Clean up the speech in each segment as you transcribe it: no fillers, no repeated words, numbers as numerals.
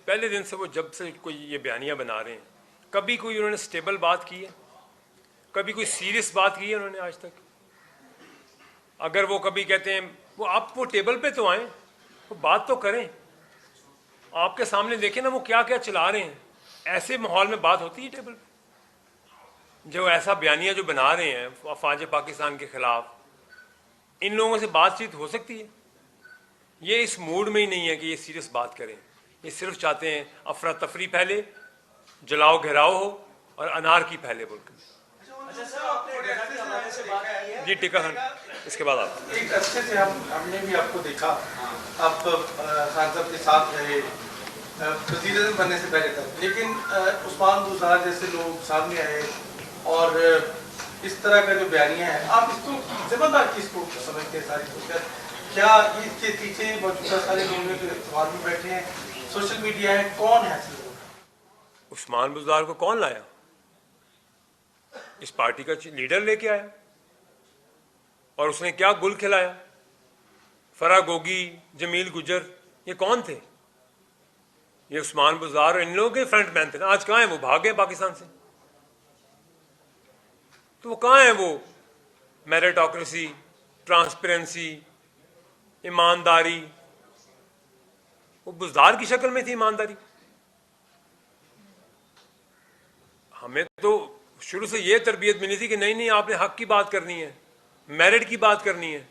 पहले दिन से वो जब से कोई ये बयानियाँ बना रहे हैं, कभी कोई उन्होंने स्टेबल बात की है? कभी कोई सीरियस बात की है उन्होंने आज तक? अगर वो कभी कहते हैं वो टेबल पे तो आए, वो बात तो करें, आपके सामने देखें ना वो क्या क्या चला रहे हैं। ऐसे माहौल में बात होती है टेबल पे? जो ऐसा बयानिया जो बना रहे हैं अफवाज पाकिस्तान के खिलाफ, इन लोगों से बातचीत हो सकती है? ये इस मूड में ही नहीं है कि ये सीरियस बात करें। ये सिर्फ चाहते हैं अफरा तफरी फैले, जलाओ घेराव हो और अनारकी फैले मुल्क में। अच्छा सर, आपने गजा के हवाले से बात की है? जी टिका खान, इसके बाद आप एक अच्छे से हमने भी आपको देखा, आप खान साहब के साथ रहे वज़ीर बनने से पहले तक, लेकिन उस्मान बुज़दार जैसे लोग सामने आए और इस तरह का जो बयानिया है, आप इसको जिम्मेदार किसको समझते हैं? सारी सोचकर क्या इसके पीछे मौजूदा सारे लोग जो इत्तेफाक में बैठे हैं, सोशल मीडिया है, कौन है ऐसे लोग? उस्मान बुज़दार को कौन लाया? इस पार्टी का लीडर लेके आया और उसने क्या गुल खिलाया? फरा गोगी, जमील गुजर, ये कौन थे? ये उस्मान बुज़दार और इन लोगों के फ्रंट मैन थे ना। आज कहाँ हैं वो? भाग गए पाकिस्तान से। तो वो कहाँ हैं वो मेरिटोक्रेसी, ट्रांसपेरेंसी, ईमानदारी? वो बुज़दार की शक्ल में थी ईमानदारी। हमें तो शुरू से ये तरबियत मिली थी कि नहीं नहीं, आपने हक की बात करनी है, मेरिट की बात करनी है।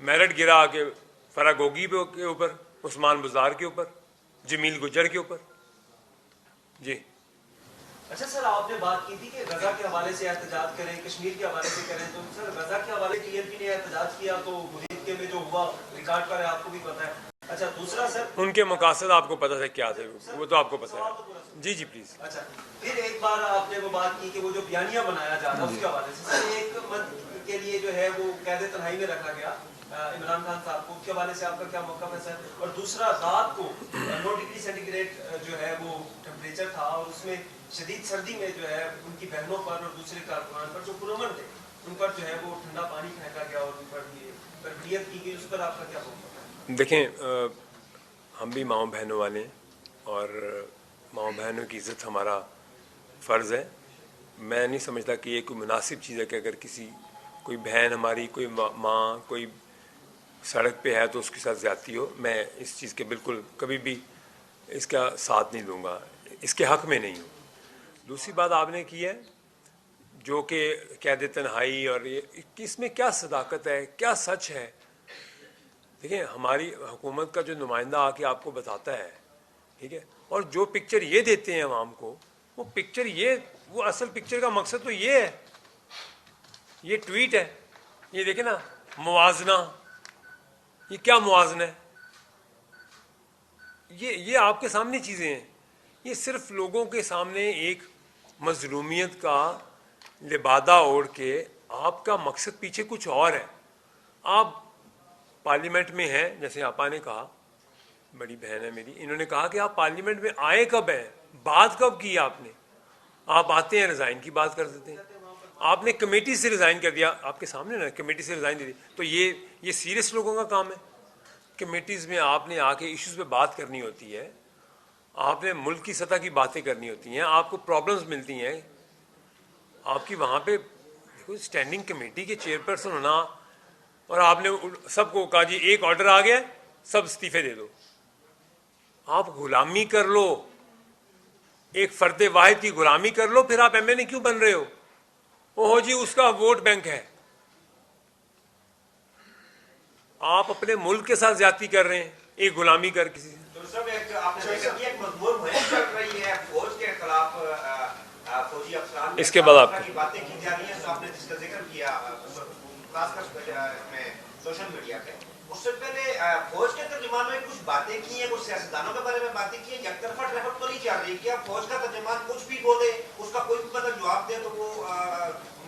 मेरिट गिरा आके फरा गोगी के ऊपर, उस्मान बुज़दार के ऊपर, जमील गुजर के ऊपर। जी अच्छा सर, आपने बात की थी कि गजा के हवाले से एहतजाज करें, कश्मीर के हवाले से करें, तो सर गजा के हवाले टीएमपी ने एहतजाज किया तो मुरीद के में जो हुआ रिकॉर्ड पर है, आपको भी पता है। अच्छा दूसरा सर, उनके मकसद आपको पता है क्या थे? वो तो आपको पता है। जी जी प्लीज। अच्छा फिर एक बार आपने वो बात की कि वो जो बयानिया बनाया जा रहा है उसके हवाले से सर, एक मत के लिए जो है वो कैद तन्हाई में रखा गया इमरान खान साहब को, उसके हवाले से आपका क्या मौक़िफ़ है सर? और दूसरा, रात को 9 डिग्री सेंटीग्रेड जो है वो टेम्परेचर था और उसमें शदीद सर्दी में जो है उनकी बहनों पर और दूसरे कारकुनान पर जो पुरअमन थे उन पर जो है वो ठंडा पानी फेंका गया और उन पर ये तरबियत की गई, उस पर आपका क्या मौक़िफ़ है? देखें, हम भी माओ बहनों वाले हैं और माओ बहनों की इज़्ज़त हमारा फ़र्ज़ है। मैं नहीं समझता कि ये कोई मुनासिब चीज़ है कि अगर कोई बहन हमारी, कोई माँ कोई सड़क पे है तो उसके साथ ज़्यादती हो। मैं इस चीज़ के बिल्कुल कभी भी इसका साथ नहीं दूंगा, इसके हक़ में नहीं हूँ। दूसरी बात आपने की है जो कि कैद तन्हाई, और ये इसमें क्या सदाकत है, क्या सच है? देखिए, हमारी हुकूमत का जो नुमाइंदा आके आपको बताता है, ठीक है, और जो पिक्चर ये देते हैं आवाम को, वो पिक्चर वो असल पिक्चर का मकसद तो ये है। ये ट्वीट है, ये देखे ना, मुवाजना, ये क्या मुवाजना है? ये आपके सामने चीज़ें हैं। ये सिर्फ लोगों के सामने एक मजलूमियत का लिबादा ओढ़ के, आपका मकसद पीछे कुछ और है। आप पार्लियामेंट में हैं, जैसे आपा ने कहा, बड़ी बहन है मेरी, इन्होंने कहा कि आप पार्लियामेंट में आए कब हैं, बात कब की आपने? आप आते हैं, रिज़ाइन की बात कर देते हैं। आपने कमेटी से रिज़ाइन कर दिया, आपके सामने ना, कमेटी से रिज़ाइन दे दी। तो ये सीरियस लोगों का काम है? कमेटीज़ में आपने आके इश्यूज़ पे बात करनी होती है, आपने मुल्क की सतह की बातें करनी होती हैं, आपको प्रॉब्लम्स मिलती हैं, आपकी वहाँ पे देखो स्टैंडिंग कमेटी के चेयरपर्सन होना, और आपने सबको कहा जी एक ऑर्डर आ गया, सब इस्तीफे दे दो। आप गुलामी कर लो, एक फर्द वाहिद की गुलामी कर लो, फिर आप एमएनए क्यों बन रहे हो? ओहो जी उसका वोट बैंक है। आप अपने मुल्क के साथ ज्यादती कर रहे हैं, एक गुलामी कर किसी से। तो सब आपने देखा कि एक मजबूर मुहिम चल रही है फौज के खिलाफ, फौजी अफसरान इसके बाद की बातें की जा रही हैं, तो आपने जिसका जिक्र किया खासकर में सोशल मीडिया पे, उससे पहले फौज के तर्जुमान में कुछ बातें की हैं, कुछ सियासतदानों के बारे में बातें की हैं। एकतरफा ट्रैफिक तो नहीं चल रही? क्या फौज का तर्जुमान कुछ भी बोले, उसका कोई भी मतलब जवाब दे तो वो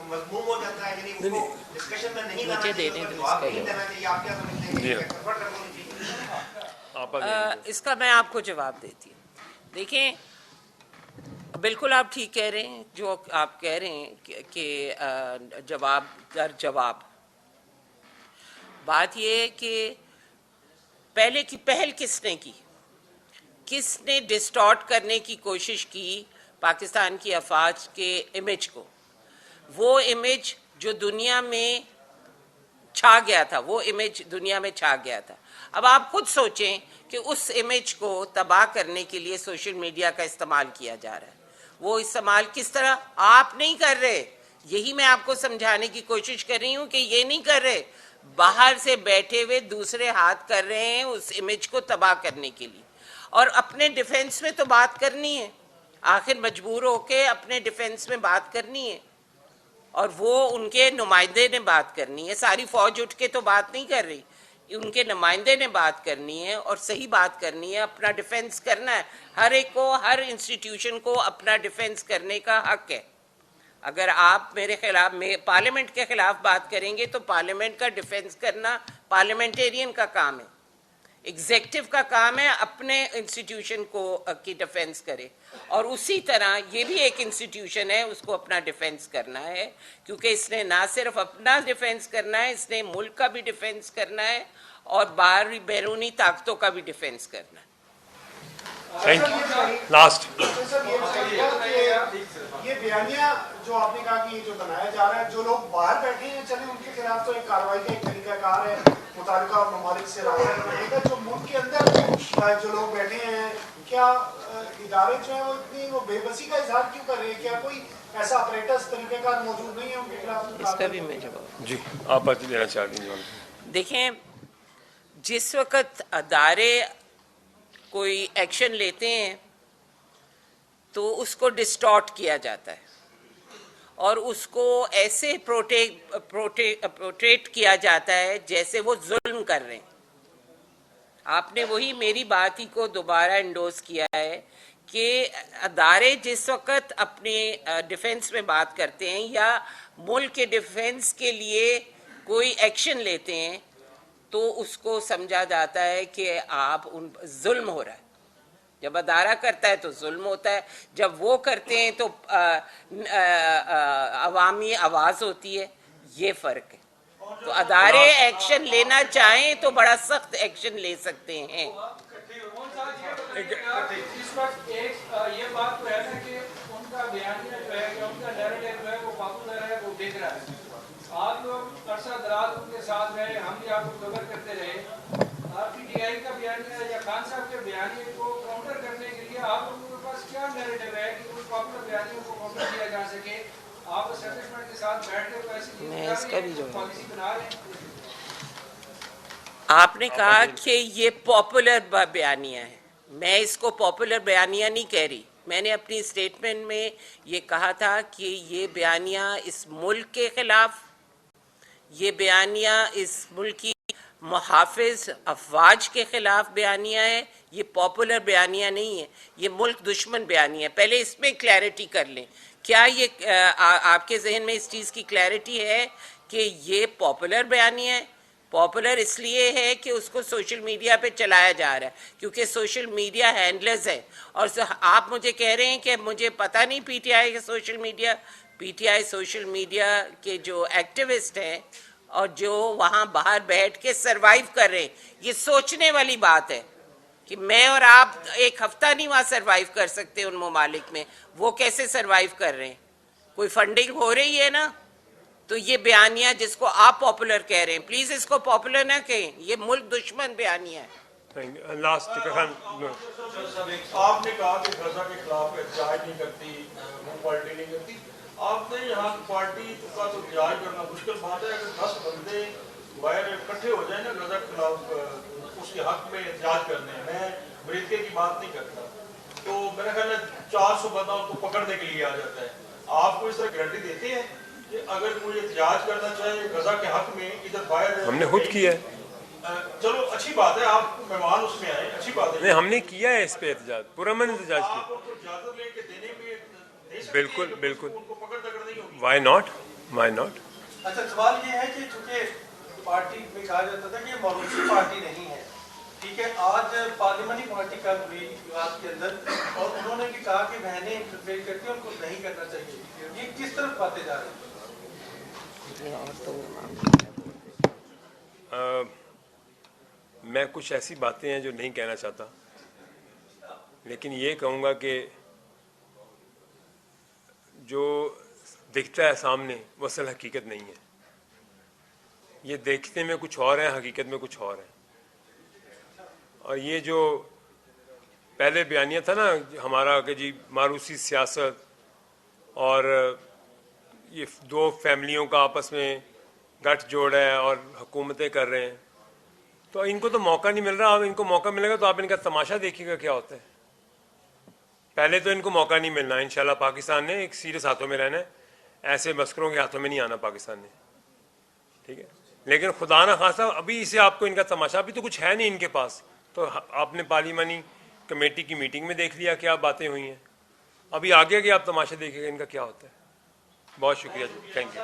मजमूम हो जाता है, यानी उसको डिस्कशन में नहीं लाना चाहिए, जवाब नहीं देना चाहिए? आप क्या समझते हैं कि एकतरफा ट्रैफिक होनी चाहिए? इसका मैं आपको जवाब देती हूँ। देखें, बिल्कुल आप ठीक कह रहे हैं जो आप कह रहे हैं कि जवाब दर जवाब। बात यह है कि पहले की पहल किसने की? किसने डिस्टॉर्ट करने की कोशिश की पाकिस्तान की अफवाज के इमेज को, वो इमेज जो दुनिया में छा गया था, वो इमेज दुनिया में छा गया था। अब आप खुद सोचें कि उस इमेज को तबाह करने के लिए सोशल मीडिया का इस्तेमाल किया जा रहा है। वो इस्तेमाल किस तरह, आप नहीं कर रहे, यही मैं आपको समझाने की कोशिश कर रही हूँ कि ये नहीं कर रहे, बाहर से बैठे हुए दूसरे हाथ कर रहे हैं उस इमेज को तबाह करने के लिए। और अपने डिफेंस में तो बात करनी है, आखिर मजबूर होके अपने डिफेंस में बात करनी है, और वो उनके नुमाइंदे ने बात करनी है। सारी फौज उठ के तो बात नहीं कर रही, उनके नुमाइंदे ने बात करनी है और सही बात करनी है, अपना डिफेंस करना है। हर एक को, हर इंस्टीट्यूशन को अपना डिफेंस करने का हक है। अगर आप मेरे खिलाफ, पार्लियामेंट के खिलाफ बात करेंगे तो पार्लियामेंट का डिफेंस करना पार्लियामेंटेरियन का काम है, एग्जेक्टिव का काम है अपने इंस्टीट्यूशन को की डिफेंस करे। और उसी तरह ये भी एक इंस्टीट्यूशन है, उसको अपना डिफेंस करना है, क्योंकि इसने ना सिर्फ अपना डिफेंस करना है, इसने मुल्क का भी डिफेंस करना है और बाहरी बैरूनी ताकतों का भी डिफेंस करना है। Thank you. लास्ट ये बयानिया जो आपने कहा कि ये जो बनाया जा रहा है, जो लोग बाहर बैठे हैं चले उनके खिलाफ तो एक कार्रवाई का एक तरीकाकार है, मुतालिका ममालिक से रास्ता बनेगा। जो मुल्क के अंदर जो लोग बैठे हैं, क्या इदारे जो है वो इतनी वो बेबसी का इजहार क्यों कर रहे हैं? क्या कोई ऐसा अपरेटस तरीकाकार मौजूद नहीं है उनके खिलाफ? इसका भी मैं जवाब जी, आप बात देना चाहती हैं? देखें, जिस वक्त अदारे कोई एक्शन लेते हैं तो उसको डिस्टॉर्ट किया जाता है और उसको ऐसे प्रोटेक्ट किया जाता है जैसे वो जुल्म कर रहे हैं। आपने वही मेरी बात ही को दोबारा इंडोर्स किया है कि अदारे जिस वक्त अपने डिफेंस में बात करते हैं या मुल्क के डिफेंस के लिए कोई एक्शन लेते हैं तो उसको समझा जाता है कि आप उन जुल्म हो रहा है। जब अदारा करता है तो जुल्म होता है, जब वो करते हैं तो अवामी आवाज़ होती है, ये फ़र्क है। तो अदारे एक्शन लेना चाहें तो बड़ा सख्त एक्शन ले सकते हैं। इस वक्त ये बात तो है ना कि उनका बयानिया जो है, उनका नैरेटिव जो है वो पॉपुलर है, वो दिख रहा है। आप लोग अरसा दराज उनके साथ रहे, हम भी आपको कवर करते रहे। पीटीआई का बयानिया या खान साहब के बयानिए को काउंटर करने के लिए आप लोगों के पास क्या नैरेटिव है कि उस पॉपुलर बयानियों को काउंटर किया जा सके? आप एस्टेब्लिशमेंट के साथ बैठ के ऐसी पॉलिसी बना रहे हैं। आपने कहा कि ये पॉपुलर बयानिया है, मैं इसको पॉपुलर बयानिया नहीं कह रही। मैंने अपनी स्टेटमेंट में ये कहा था कि ये बयानिया इस मुल्क के खिलाफ, ये बयानिया इस मुल्क की मुहाफिज अफवाज के खिलाफ बयानिया है, ये पॉपुलर बयानिया नहीं है, ये मुल्क दुश्मन बयानिया है। पहले इसमें क्लैरिटी कर लें, क्या ये आपके जहन में इस चीज़ की क्लैरिटी है कि ये पॉपुलर बयानिया है? पॉपुलर इसलिए है कि उसको सोशल मीडिया पे चलाया जा रहा है, क्योंकि सोशल मीडिया हैंडलर्स है। और आप मुझे कह रहे हैं कि मुझे पता नहीं पीटीआई के social media, PTI social media के जो एक्टिविस्ट हैं और जो वहाँ बाहर बैठ के सरवाइव कर रहे हैं, ये सोचने वाली बात है कि मैं और आप एक हफ्ता नहीं वहाँ सरवाइव कर सकते उन ममालिक में। वो कैसे सरवाइव कर रहे हैं? कोई फंडिंग हो रही है ना? तो ये बयानिया जिसको आप पॉपुलर कह रहे हैं, प्लीज इसको पॉपुलर ना कहें, ये मुल्क दुश्मन बयानिया है। लास्ट आपने कहा कि गजा के खिलाफ एहतजाज नहीं करती, वो पार्टी नहीं करती। आपने यहाँ पार्टी का तो एहतजाज करना मुश्किल बात है। अगर 10 बंदे बाहर इकट्ठे हो जाए ना गजा के खिलाफ, उसके हक में एहतजाज करने, मैं अमेरिका की बात नहीं करता, तो मेरा ख्याल है 400 बंदा उनको पकड़ने के लिए आ जाता है। आपको इस तरह गारंटी देते हैं कि अगर कोई एहतजाज करना चाहे गजा के हक में, इधर बाहर हमने खुद किया है। चलो अच्छी बात है, आप मेहमान उसमें आए, अच्छी बात है। नहीं, हमने किया है इस पे एहतजाज, पुरअमन एहतजाज किया। इजाजत लेके देने में दे सकते बिल्कुल हैं, बिल्कुल, उनको पकड़ दकड़ नहीं होगी। Y naught, y naught. अच्छा, सवाल ये है कि चूंकि पार्टी में कहा जाता था कि ये मौरूसी पार्टी नहीं है, ठीक है, आज पार्लियामेंट्री पार्टी कल हुई विवाद के अंदर और उन्होंने भी कहा कि बहनें इंटरफेयर करती हैं, उनको नहीं करना चाहिए। ये किस तरफ बातें जा रही हैं? मैं कुछ ऐसी बातें हैं जो नहीं कहना चाहता, लेकिन ये कहूँगा कि जो दिखता है सामने वो असल हकीकत नहीं है। ये देखने में कुछ और है, हकीकत में कुछ और है। और ये जो पहले बयानिया था ना हमारा कि जी मारूसी सियासत और ये दो फैमिलियों का आपस में गठजोड़ है और हुकूमतें कर रहे हैं, तो इनको तो मौका नहीं मिल रहा। अब इनको मौका मिलेगा तो आप इनका तमाशा देखिएगा क्या होता है। पहले तो इनको मौका नहीं मिलना। इंशाल्लाह पाकिस्तान ने एक सीरियस हाथों में रहना है, ऐसे मस्करों के हाथों में नहीं आना पाकिस्तान ने, ठीक है। लेकिन खुदा ना खासा अभी इसे आपको इनका तमाशा, अभी तो कुछ है नहीं इनके पास, तो आपने पार्लिमानी कमेटी की मीटिंग में देख लिया क्या बातें हुई हैं। अभी आगे के आप तमाशा देखिएगा इनका क्या होता है। बहुत शुक्रिया, थैंक यू।